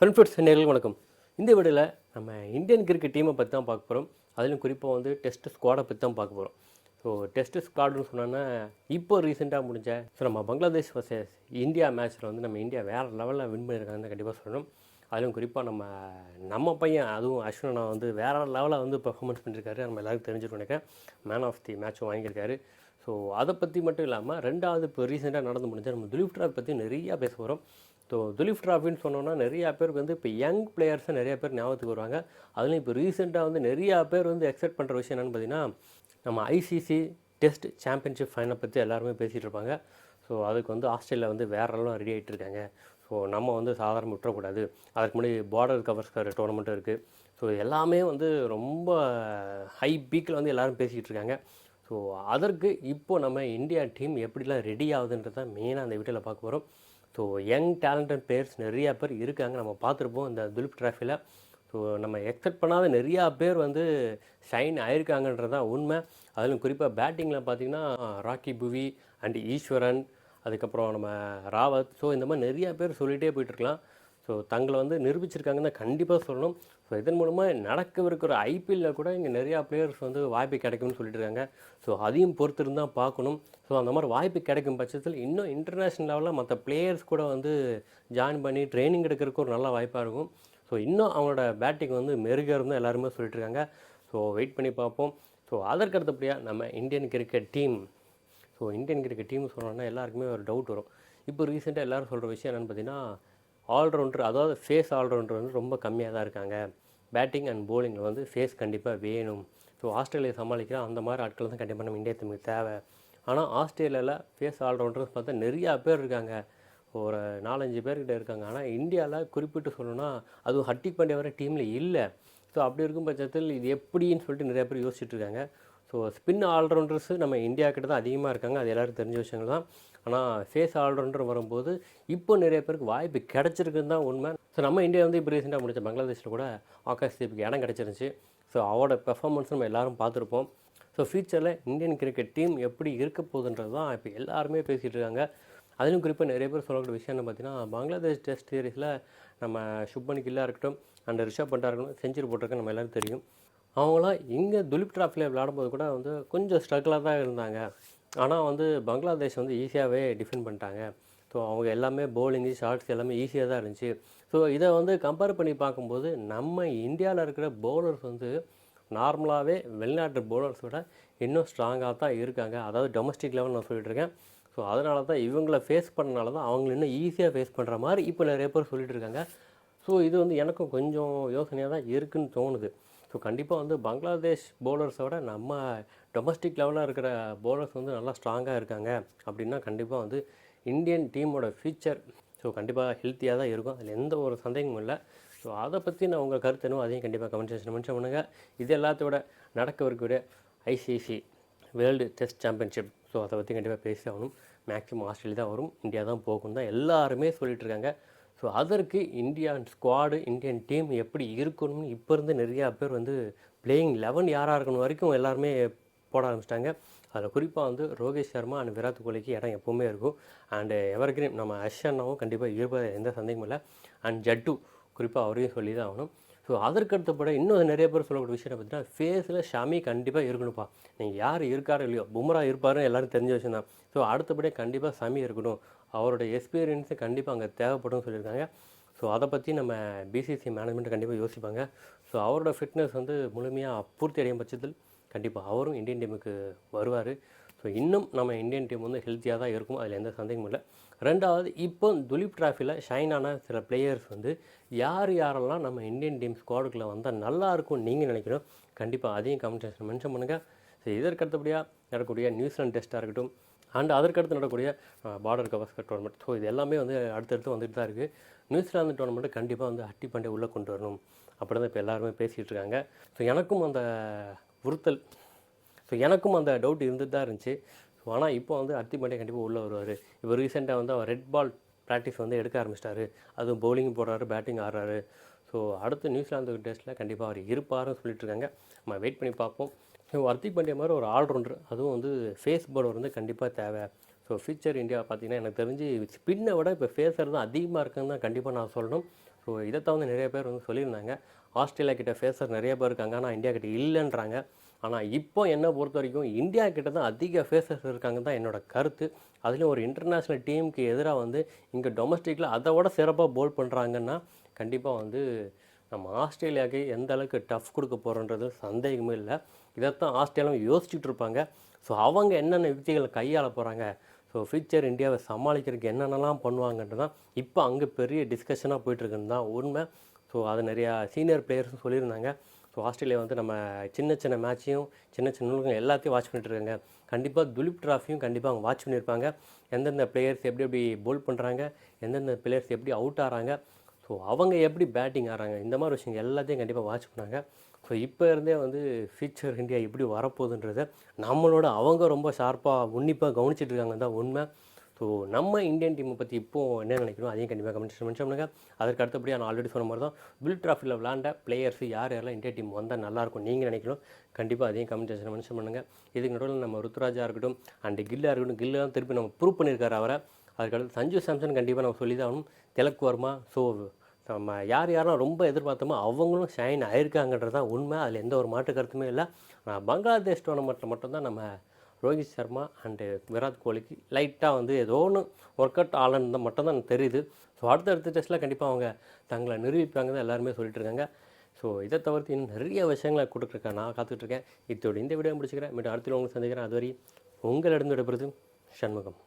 Friends நேயர்களுக்கு வணக்கம். இந்த வீடியோவில் நம்ம இந்தியன் கிரிக்கெட் டீமை பற்றி தான் பார்க்க போகிறோம். அதிலும் குறிப்பாக டெஸ்ட் ஸ்குவாடை பற்றி தான் பார்க்க போகிறோம். ஸோ டெஸ்ட் ஸ்குவாடுன்னு சொன்னோன்னா இப்போ ரீசெண்டாக முடிஞ்ச நம்ம பங்களாதேஷ் வர்சஸ் இந்தியா மேட்ச்சில் நம்ம இந்தியா வேறு லெவலில் வின் பண்ணியிருக்காங்கன்னு கண்டிப்பாக சொல்லணும். அதிலும் குறிப்பாக நம்ம பையன் அதுவும் அஸ்வினா வேறு லெவலில் பெர்ஃபார்மன்ஸ் பண்ணியிருக்காரு. நம்ம எல்லாருக்கும் தெரிஞ்சுட்டு நினைக்கிறேன். மேன் ஆஃப் தி மேட்சும் வாங்கியிருக்காரு. ஸோ அதை பற்றி மட்டும் இல்லாமல் ரெண்டாவது இப்போ ரீசெண்டாக நடந்து முடிஞ்ச நம்ம துலீப் டிராஃபி பற்றி நிறையா பேச போகிறோம். ஸோ துலீப் டிராஃபின்னு சொன்னோன்னா நிறையா பேருக்கு இப்போ யங் பிளேயர்ஸை நிறையா பேர் ஞாபகத்துக்கு வருவாங்க. அதுலேயும் இப்போ ரீசெண்டாக நிறையா பேர் எக்ஸெப்ட் பண்ணுற விஷயம் என்னென்னு பார்த்தீங்கன்னா, நம்ம ஐசிசி டெஸ்ட் சாம்பியன்ஷிப் ஃபைனலை பற்றி எல்லாருமே பேசிகிட்டு இருப்பாங்க. ஸோ அதுக்கு ஆஸ்திரேலியா வேறு லெவலில் ரெடி ஆகிட்டு இருக்காங்க. ஸோ நம்ம சாதாரண விட்டுறக்கூடாது. அதுக்கு முன்னாடி பார்டர் கவர்ஸ்கர் டோர்னமெண்ட்டும் இருக்குது. ஸோ எல்லாமே ரொம்ப ஹை பீக்கில் எல்லோரும் பேசிக்கிட்டு இருக்காங்க. ஸோ அதற்கு இப்போது நம்ம இந்தியா டீம் எப்படிலாம் ரெடி ஆகுதுன்றது தான் மெயினாக அந்த வீடியோவில் பார்க்க போகிறோம். ஸோ யங் டேலண்டட் பிளேயர்ஸ் நிறையா பேர் இருக்காங்க. நம்ம பார்த்துருப்போம் இந்த துலீப் டிராஃபியில். ஸோ நம்ம எக்ஸ்பெக்ட் பண்ணாத நிறையா பேர் ஷைன் ஆயிருக்காங்கன்றது தான் உண்மை. அதிலும் குறிப்பாக பேட்டிங்கில் பார்த்திங்கன்னா ராக்கி புவி அண்ட் ஈஸ்வரன், அதுக்கப்புறம் நம்ம ராவத், ஸோ இந்த மாதிரி நிறையா பேர் சொல்லிகிட்டே போயிட்டுருக்கலாம். ஸோ தங்களை நிரூபிச்சிருக்காங்கன்னு தான் கண்டிப்பாக சொல்லணும். ஸோ இதன் மூலமாக நடக்கவிருக்கிற ஐபிஎல்லில் கூட இங்கே நிறையா பிளேயர்ஸ் வாய்ப்பு கிடைக்கும்னு சொல்லிட்டு இருக்காங்க. ஸோ அதையும் பொறுத்து இருந்தால் பார்க்கணும். ஸோ அந்த மாதிரி வாய்ப்பு கிடைக்கும் பட்சத்தில் இன்னும் இன்டர்நேஷ்னல் லெவலில் மற்ற பிளேயர்ஸ் கூட ஜாயின் பண்ணி ட்ரைனிங் எடுக்கிறதுக்கு ஒரு நல்ல வாய்ப்பாக இருக்கும். ஸோ இன்னும் அவங்களோட பேட்டிங் மெருகேறும் தான் எல்லாருமே சொல்லிட்டு இருக்காங்க. ஸோ வெயிட் பண்ணி பார்ப்போம். ஸோ அதற்கு அடுத்தபடியாக நம்ம Indian cricket team. So Indian cricket team சொன்னோன்னா எல்லாருக்குமே ஒரு டவுட் வரும். இப்போ ரீசெண்டாக எல்லோரும் சொல்கிற விஷயம் என்னென்னு பார்த்தீங்கன்னா, ஆல்ரவுண்டர், அதாவது ஃபேஸ் ஆல்ரவுண்டர் ரொம்ப கம்மியாக தான் இருக்காங்க. பேட்டிங் அண்ட் போலிங்கில் ஃபேஸ் கண்டிப்பாக வேணும். ஸோ ஆஸ்திரேலியா சமாளிக்கிற அந்த மாதிரி ஆட்கள் தான் கண்டிப்பாக நம்ம இந்தியா டீமுக்கு தேவை. ஆனால் ஆஸ்திரேலியாவில் ஃபேஸ் ஆல்ரவுண்டர்ஸ் பார்த்தா நிறையா பேர் இருக்காங்க. ஒரு 4-5 பேர்கிட்ட இருக்காங்க. ஆனால் இந்தியாவில் குறிப்பிட்டு சொல்லணும்னா அதுவும் ஹர்திக் பாண்டியா வர டீமில் இல்லை. ஸோ அப்படி இருக்கும் பட்சத்தில் இது எப்படின்னு சொல்லிட்டு நிறையா பேர் யோசிச்சுட்டு இருக்காங்க. ஸோ ஸ்பின் ஆல்ரவுண்டர்ஸு நம்ம இந்தியா கிட்ட தான் அதிகமாக இருக்காங்க. அது எல்லோரும் தெரிஞ்ச விஷயங்கள் தான். ஆனால் ஃபேஸ் ஆல்ரவுண்டர் வரும்போது இப்போ நிறைய பேருக்கு வாய்ப்பு கிடச்சிருக்குன்னு தான் உண்மை. ஸோ நம்ம இந்தியா இப்போ ரீசெண்டாக முடிச்ச பங்களாதேஷில் கூட ஆகாஷ் தீப்புக்கு இடம் கிடச்சிருந்துச்சு. ஸோ அவரோட பெர்ஃபார்மன்ஸ் நம்ம எல்லோரும் பார்த்துருப்போம். ஸோ ஃபியூச்சரில் இந்தியன் கிரிக்கெட் டீம் எப்படி இருக்க போகுதுன்றது தான் இப்போ எல்லாருமே பேசிகிட்டு இருக்காங்க. அதிலும் குறிப்பாக நிறைய பேர் சொல்லக்கூடிய விஷயம் என்ன பார்த்தீங்கன்னா, பங்களாதேஷ் டெஸ்ட் சீரீஸில் நம்ம சுப்மன் கில்லாக இருக்கட்டும் அண்ட் ரிஷப் பண்டாக இருக்கட்டும் செஞ்சுரி போட்டிருக்க நம்ம எல்லோரும் தெரியும். அவங்களாம் இங்கே துலீப் டிராஃபியில் விளையாடும்போது கூட கொஞ்சம் ஸ்ட்ரகிளாக தான் இருந்தாங்க. ஆனால் பங்களாதேஷ் ஈஸியாகவே டிஃபெண்ட் பண்ணிட்டாங்க. ஸோ அவங்க எல்லாமே பவுலிங்கு ஷார்ட்ஸ் எல்லாமே ஈஸியாக தான் இருந்துச்சு. ஸோ இதை கம்பேர் பண்ணி பார்க்கும்போது நம்ம இந்தியாவில் இருக்கிற பவுலர்ஸ் நார்மலாகவே வெளிநாட்டு பவுலர்ஸோட இன்னும் ஸ்ட்ராங்காக தான் இருக்காங்க. அதாவது டொமஸ்டிக் லெவல் நான் சொல்லிட்டு இருக்கேன். ஸோ அதனால தான் இவங்கள ஃபேஸ் பண்ணனால தான் அவங்கள இன்னும் ஈஸியாக ஃபேஸ் பண்ணுற மாதிரி இப்போ நிறைய பேர் சொல்லிட்டு இருக்காங்க. ஸோ இது எனக்கும் கொஞ்சம் யோசனையாக தான் இருக்குதுன்னு தோணுது. ஸோ கண்டிப்பாக பங்களாதேஷ் பவுலர்ஸோட நம்ம டொமஸ்டிக் லெவலில் இருக்கிற பவுலர்ஸ் நல்லா ஸ்ட்ராங்காக இருக்காங்க அப்படின்னா கண்டிப்பாக இந்தியன் டீமோட ஃபியூச்சர் ஸோ கண்டிப்பாக ஹெல்த்தியாக தான் இருக்கும். அதில் எந்த ஒரு சந்தேகமும் இல்லை. ஸோ அதை பற்றி நான் உங்கள் கருத்து என்னவோ அதையும் கண்டிப்பாக கமெண்ட் செக்ஷன் மென்ஷன் பண்ணுங்கள். இது எல்லாத்தோட நடக்கவிருக்கிற ICC world test championship, so அதை பற்றி கண்டிப்பாக பேசி ஆகணும். மேக்ஸிமம் ஆஸ்திரேலியா தான் வரும், இந்தியா தான் போகும் தான் எல்லாருமே சொல்லிகிட்டு இருக்காங்க. ஸோ அதற்கு இந்தியன் ஸ்குவாடு இந்தியன் டீம் எப்படி இருக்கணும்னு இப்போ இருந்து நிறையா பேர் பிளேயிங் 11 யாராக இருக்கணும் வரைக்கும் எல்லாருமே போட ஆரம்பிச்சிட்டாங்க. அதில் குறிப்பாக ரோஹித் சர்மா அண்ட் விராட் கோலிக்கு இடம் எப்போவுமே இருக்கும். அண்டு எவர்கிரீன் நம்ம அஷன்னாவும் கண்டிப்பாக இருப்பது எந்த சந்தேகமும் இல்லை. அண்ட் ஜட்டு குறிப்பாக அவரையும் சொல்லி தான் ஆகணும். ஸோ அதற்கடுத்தப்பட இன்னும் நிறைய பேர் சொல்லக்கூடிய விஷயம் பார்த்தீங்கன்னா, ஃபேஸில் ஷமி கண்டிப்பாக இருக்கணும்ப்பா. நீங்கள் யார் இருக்காரோ இல்லையோ, பும்ரா இருப்பாருன்னு எல்லோரும் தெரிஞ்ச விஷயம் தான். ஸோ அடுத்தபடியாக கண்டிப்பாக ஷமி இருக்கணும். அவரோட எக்ஸ்பீரியன்ஸு கண்டிப்பாக அங்கே தேவைப்படும் சொல்லியிருக்காங்க. ஸோ அதை பற்றி நம்ம பிசிசி மேனேஜ்மெண்ட் கண்டிப்பாக யோசிப்பாங்க. ஸோ அவரோட ஃபிட்னஸ் முழுமையாக பூர்த்தி அடையும் பட்சத்தில் கண்டிப்பாக அவரும் இந்தியன் டீமுக்கு வருவார். ஸோ இன்னும் நம்ம இந்தியன் டீம் ஹெல்த்தியாக தான் இருக்கும், அதில் எந்த சந்தேகமும் இல்லை. ரெண்டாவது, இப்போ துலீப் டிராஃபியில் ஷைனான சில பிளேயர்ஸ் யாரெல்லாம் நம்ம இந்தியன் டீம் ஸ்குவாடுக்குள்ளே வந்தால் நல்லாயிருக்கும் நீங்கள் நினைக்கணும், கண்டிப்பாக அதையும் கமெண்ட் செக்ஷன் மென்ஷன் பண்ணுங்கள். ஸோ இதற்கு அடுத்தபடியாக நடக்கக்கூடிய நியூசிலாந்து டெஸ்ட்டாக இருக்கட்டும் அண்ட் அதற்கடுத்து நடக்கக்கூடிய பார்டர் கவர்ஸ்கர் டோர்னமெண்ட், ஸோ இது எல்லாமே அடுத்தடுத்து வந்துட்டு தான் இருக்குது. நியூசிலாந்து டோர்னமெண்ட்டு கண்டிப்பாக ஹர்திக் பாண்டியா உள்ளே கொண்டு வரணும் அப்படி தான் இப்போ எல்லாருமே பேசிகிட்டு இருக்காங்க. ஸோ எனக்கும் அந்த உறுத்தல், ஸோ எனக்கும் அந்த டவுட் இருந்துட்டு தான் இருந்துச்சு. ஸோ ஆனால் இப்போ ஹர்திக் பாண்டியா கண்டிப்பாக உள்ளே வருவார். இப்போ ரீசெண்டாக அவர் ரெட் பால் ப்ராக்டிஸ் எடுக்க ஆரம்பிச்சிட்டாரு. அதுவும் பவுலிங் போடுறாரு, பேட்டிங் ஆடுறாரு. ஸோ அடுத்து நியூசிலாந்து டெஸ்ட்டில் கண்டிப்பாக அவர் இருப்பாருன்னு சொல்லிட்டு இருக்காங்க. நம்ம வெயிட் பண்ணி பார்ப்போம். ஸோ ஹர்திக் பாண்டியா மாதிரி ஒரு ஆல்ரவுண்டர், அதுவும் ஃபேஸ் பவுலர் கண்டிப்பாக தேவை. ஸோ ஃபியூச்சர் இந்தியா பார்த்திங்கன்னா எனக்கு தெரிஞ்சு ஸ்பின்னை விட இப்போ ஃபேஸர் தான் அதிகமாக இருக்குன்னு தான் கண்டிப்பாக நான் சொல்லணும். ஸோ இதைத்தான் வந்து நிறைய பேர் வந்து சொல்லியிருந்தாங்க. ஆஸ்திரேலியா கிட்ட ஃபேஸர் நிறைய பேர் இருக்காங்க, ஆனால் இந்தியா கிட்ட இல்லைன்றாங்க. ஆனால் இப்போ என்னை பொறுத்த வரைக்கும் இந்தியா கிட்ட தான் அதிக ஃபேஸர்ஸ் இருக்காங்க தான் என்னோட கருத்து. அதுலேயும் ஒரு இன்டர்நேஷ்னல் டீமுக்கு எதிராக வந்து இங்கே டொமஸ்டிக்கில் அதை விட சிறப்பாக போல் பண்ணுறாங்கன்னா கண்டிப்பாக வந்து நம்ம ஆஸ்திரேலியாவுக்கு எந்த அளவுக்கு டஃப் கொடுக்க போகிறோன்றது சந்தேகமே இல்லை. இதைத்தான் ஆஸ்திரேலியாவும் யோசிச்சுட்டு இருப்பாங்க. ஸோ அவங்க என்னென்ன யுக்திகளை கையாள போகிறாங்க, ஸோ ஃபியூச்சர் இந்தியாவை சமாளிக்கிறதுக்கு என்னென்னலாம் பண்ணுவாங்கன்றது தான் இப்போ அங்கே பெரிய டிஸ்கஷனாக போயிட்டுருக்குன்னு தான் உண்மை. ஸோ அது நிறையா சீனியர் பிளேயர்ஸும் சொல்லியிருந்தாங்க. ஸோ ஆஸ்திரேலியா வந்து நம்ம சின்ன சின்ன மேட்சையும் சின்ன சின்ன நூல்கள் எல்லாத்தையும் வாட்ச் பண்ணிட்டுருக்காங்க. கண்டிப்பாக துலீப் ட்ராஃபியும் கண்டிப்பாக அவங்க வாட்ச் பண்ணியிருப்பாங்க. எந்தெந்த பிளேயர்ஸ் எப்படி எப்படி போல் பண்ணுறாங்க, எந்தெந்த பிளேயர்ஸ் எப்படி அவுட் ஆகிறாங்க, ஸோ அவங்க எப்படி பேட்டிங் ஆடுறாங்க, இந்த மாதிரி விஷயங்கள் எல்லாத்தையும் கண்டிப்பாக வாட்ச் பண்ணாங்க. ஸோ இப்போ இருந்தே வந்து ஃபியூச்சர் இந்தியா எப்படி வரப்போகுதுன்றதை நம்மளோட அவங்க ரொம்ப ஷார்ப்பாக உன்னிப்பாக கவனிச்சிட்டு இருக்காங்க தான் உண்மை. ஸோ நம்ம இந்தியன் டீமை பற்றி இப்போது என்ன நினைக்கிறோம் அதையும் கண்டிப்பாக கமெண்ட்ஸ் மென்ஷன் பண்ணுங்கள். அதற்கு அடுத்தபடியாக நான் ஆல்ரெடி சொன்ன மாதிரி தான் துலீப் ட்ராஃபியில் விளாண்ட பிளேயர்ஸ் யார் யாரெல்லாம் இந்தியா டீம் வந்தால் நல்லாயிருக்கும் நீங்கள் நினைக்கிறோம் கண்டிப்பாக அதையும் கமெண்ட் மென்ஷன் பண்ணுங்கள். இதுக்கு நடுவில் நம்ம ருத்துராஜா இருக்கட்டும் அண்டு கில்லாக இருக்கட்டும், கில்லு தான் திருப்பி நம்ம ப்ரூவ் பண்ணியிருக்காரு அவரை. அதுக்கடுத்து சஞ்சு சாம்சன் கண்டிப்பாக நம்ம சொல்லி தான் ஆகணும். திலக் வர்மா. ஸோ நம்ம யார் யாரெல்லாம் ரொம்ப எதிர்பார்த்தோமோ அவங்களும் ஷைன் ஆயிருக்காங்கன்றது தான் உண்மை. அதில் எந்த ஒரு மாற்று கருத்துமே இல்லை. பங்களாதேஷ் டோர்னமெண்ட்டில் மட்டும்தான் நம்ம ரோஹித் சர்மா அண்டு விராட் கோலிக்கு லைட்டாக வந்து ஏதோ ஒன்று ஒர்க் அவுட் ஆலன்னு மட்டும்தான் எனக்கு தெரியுது. ஸோ அடுத்த டெஸ்ட்டில் கண்டிப்பாக அவங்க தங்களை நிரூபிப்பாங்க தான் எல்லாருமே சொல்லிட்டு இருக்காங்க. ஸோ இதை தவிர்த்து இன்னும் நிறைய விஷயங்களை கொடுத்துருக்கேன், நான் காத்துட்ருக்கேன். இதோட இந்த வீடியோ முடிச்சுக்கிறேன். மீண்டும் அடுத்த உங்களுக்கு சந்திக்கிறேன். அதுவரை உங்களிடம் விடைபெறுது சண்முகம்.